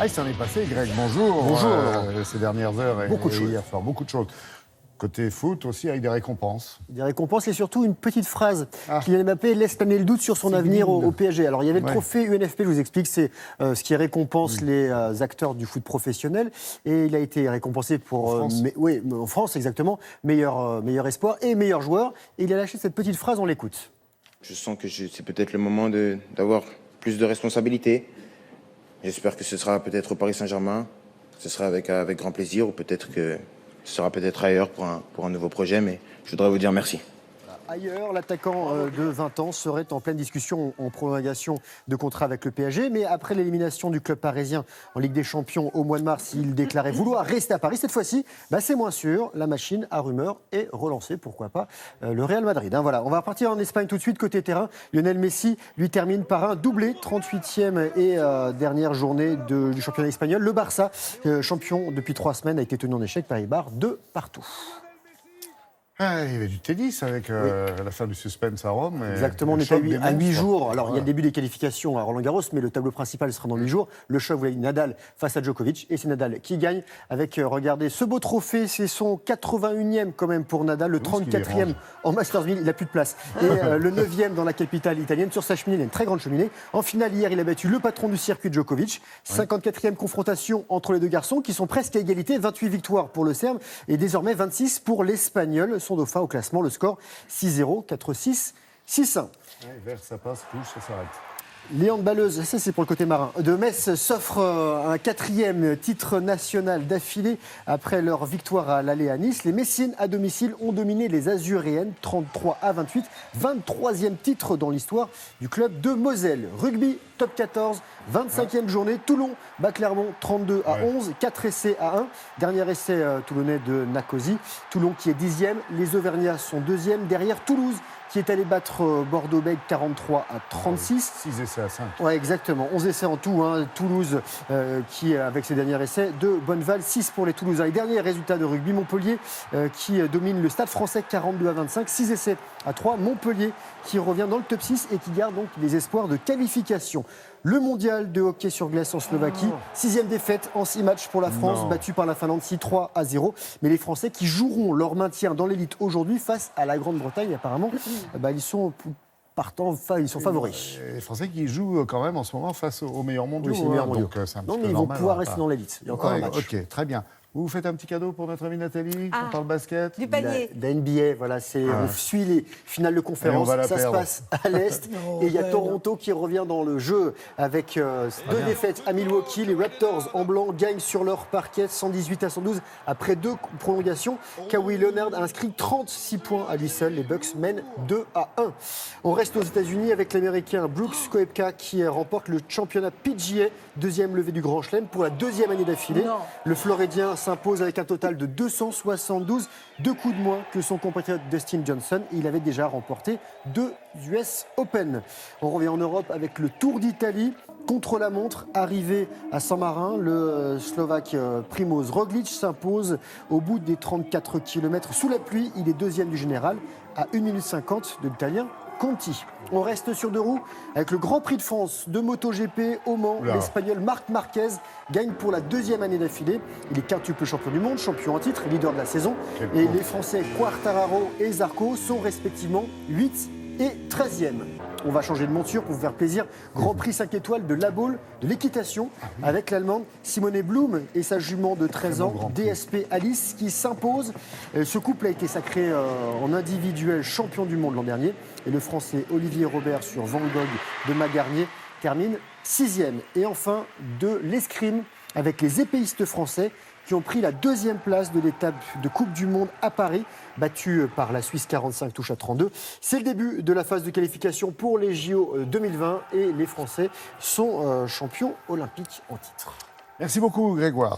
Ah, il s'en est passé, Greg. Bonjour. Bonjour. Ces dernières heures et Beaucoup de choses. hier soir, beaucoup de choses. Côté foot aussi, avec des récompenses. Des récompenses et surtout une petite phrase. Ah. Kylian Mbappé laisse planer le doute sur son avenir au PSG. Alors, il y avait le trophée UNFP, je vous explique, c'est ce qui récompense les acteurs du foot professionnel. Et il a été récompensé pour... En France. en France, exactement. Meilleur espoir et meilleur joueur. Et il a lâché cette petite phrase, on l'écoute. Je sens que c'est peut-être le moment d'avoir plus de responsabilités. J'espère que ce sera peut-être au Paris Saint-Germain. Ce sera avec grand plaisir ou peut-être que ce sera peut-être ailleurs pour un nouveau projet. Mais je voudrais vous dire merci. Ailleurs, l'attaquant de 20 ans serait en pleine discussion en prolongation de contrat avec le PSG. Mais après l'élimination du club parisien en Ligue des Champions au mois de mars, il déclarait vouloir rester à Paris. Cette fois-ci, c'est moins sûr. La machine à rumeurs est relancée. Pourquoi pas le Real Madrid. Voilà. On va repartir en Espagne tout de suite. Côté terrain, Lionel Messi lui termine par un doublé. 38e et dernière journée du championnat espagnol. Le Barça, champion depuis 3 semaines, a été tenu en échec par Eibar de partout. Ah, il y avait du tennis avec la fin du suspense à Rome. Exactement, on est à 8 jours. Alors, il y a le début des qualifications à Roland-Garros, mais le tableau principal sera dans 8 jours. Le choc, vous l'avez dit, Nadal face à Djokovic. Et c'est Nadal qui gagne avec, regardez, ce beau trophée. C'est son 81e quand même pour Nadal, le 34e en Masters 1000. Il n'a plus de place. Et le 9e dans la capitale italienne. Sur sa cheminée, il y a une très grande cheminée. En finale, hier, il a battu le patron du circuit, Djokovic. 54e confrontation entre les deux garçons qui sont presque à égalité. 28 victoires pour le Serbe et désormais 26 pour l'Espagnol. Son dauphin au classement, le score 6-0, 4-6, 6-1. Vert, ça passe, touche, ça s'arrête. Les handballeuses, ça c'est pour le côté marin, de Metz s'offrent un 4e titre national d'affilée après leur victoire à l'aller à Nice. Les Messines à domicile ont dominé les Azuréennes 33-28, 23e titre dans l'histoire du club de Moselle. Rugby, top 14, 25e journée, Toulon bat Clermont 32-11, 4 essais à 1. Dernier essai toulonnais de Nakosi. Toulon qui est 10e, les Auvergnats sont 2e, derrière Toulouse qui est allé battre Bordeaux-Bègles 43-36. 6 essais à 5. Ouais, exactement. 11 essais en tout. Toulouse, qui, avec ses derniers essais, de Bonneval, 6 pour les Toulousains. Et dernier résultat de rugby, Montpellier, qui domine le Stade français 42-25. 6 essais à 3. Montpellier, qui revient dans le top 6 et qui garde donc les espoirs de qualification. Le mondial de hockey sur glace en Slovaquie. 6e défaite en 6 matchs pour la France, battue par la Finlande 6-3-0. Mais les Français qui joueront leur maintien dans l'élite aujourd'hui face à la Grande-Bretagne, apparemment, ils sont favoris. Les Français qui jouent quand même en ce moment face aux meilleurs mondiaux. Oui, c'est les meilleurs mondiaux. Donc, c'est un petit Non, peu mais ils vont normal, pouvoir rester dans l'élite. Il y a encore un match. Ok, très bien. Vous faites un petit cadeau pour notre amie Nathalie, on parle basket. Du panier. La NBA, voilà, on suit les finales de conférence. Ça se passe à l'Est. Et il y a Toronto qui revient dans le jeu avec 2 défaites à Milwaukee. Les Raptors en blanc gagnent sur leur parquet 118-112 après 2 prolongations. Kawhi Leonard a inscrit 36 points à lui seul. Les Bucks mènent 2-1. On reste aux États-Unis avec l'Américain Brooks Koepka qui remporte le championnat PGA, 2e levée du Grand Chelem pour la 2e année d'affilée. Le Floridien s'impose avec un total de 272, 2 coups de moins que son compatriote Dustin Johnson. Il avait déjà remporté 2 US Open. On revient en Europe avec le Tour d'Italie. Contre la montre, arrivé à Saint-Marin, le Slovaque Primoz Roglic s'impose au bout des 34 km sous la pluie. Il est 2e du général à 1 minute 50 de l'Italien Conti. On reste sur 2 roues avec le Grand Prix de France de MotoGP au Mans. L'Espagnol Marc Marquez gagne pour la 2e année d'affilée. Il est quintuple champion du monde, champion en titre, leader de la saison. Et les Français Quartararo et Zarco sont respectivement 8 et 13e. On va changer de monture pour vous faire plaisir. Grand Prix 5 étoiles de La Baule, de l'équitation, avec l'Allemande Simone Blum et sa jument de 13 ans, DSP Alice, qui s'impose. Ce couple a été sacré en individuel champion du monde l'an dernier. Et le Français Olivier Robert sur Van Gogh de Magarnier termine 6e. Et enfin, de l'escrime avec les épéistes français qui ont pris la 2e place de l'étape de Coupe du Monde à Paris, battue par la Suisse 45 touches à 32. C'est le début de la phase de qualification pour les JO 2020 et les Français sont champions olympiques en titre. Merci beaucoup, Grégoire.